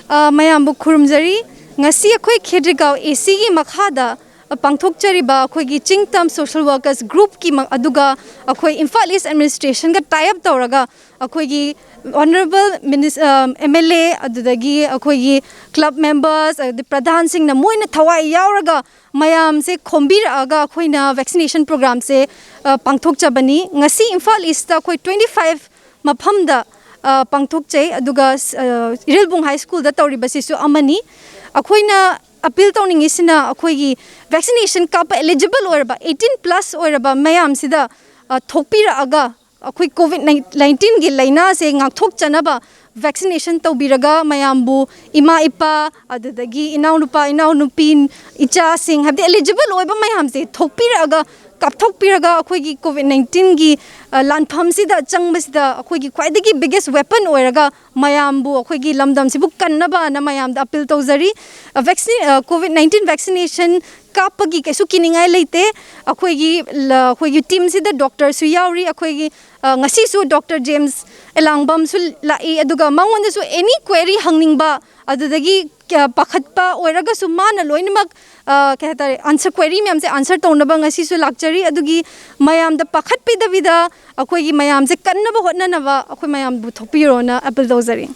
mayambu khurumjari ngasi akhoi khedrigao AC gi makhada pangthokchariba akhoi gi chingtam social workers group ki aduga akhoi Imphal East administration ga tie up tawraga akhoi gi honorable MLA adudagi akhoi gi club members the pradhan singh na moina thawai yauraga mayam se khombiraga akhoi na vaccination program se pangthokchabani ngasi Imphal East ta akhoi 25 maphamda pangthokchai aduga Irilbung High School da tawribasisu amani akhoi na appeal tawning isina akhoi gi vaccination kapa eligible orba 18 plus orba mayam sida thokpira aga akhoi COVID-19 gi laina se ngakthok chanaba vaccination tawbiraga mayambu ima ipa adudagi inaunupa inaunupin icha sing habde eligible oiba mayam se thokpiraga kapthokpiraga akhoi gi COVID-19 gi lanpham sida changbasida akhoi gi khwaidagi biggest weapon oiraga mayambu akhoi gi lamdam sibu kannaba na mayam da appeal tawzari COVID-19 vaccination kapagi kesu kiningai leite akhoi gi team sida doctor su yauri akhoi gi ngasi su Dr. James Elangbam su lai aduga mangonda su any query hangning ba adudagi pakhatpa oiraga su mana loinamak kahta answer query myam se answer tawnaba ngasi su lakchari adugi mayam da pakhatpe davida akhoi gi mayam se kannaba hotna naba akhoi mayam bu thopiro na appeal tawzari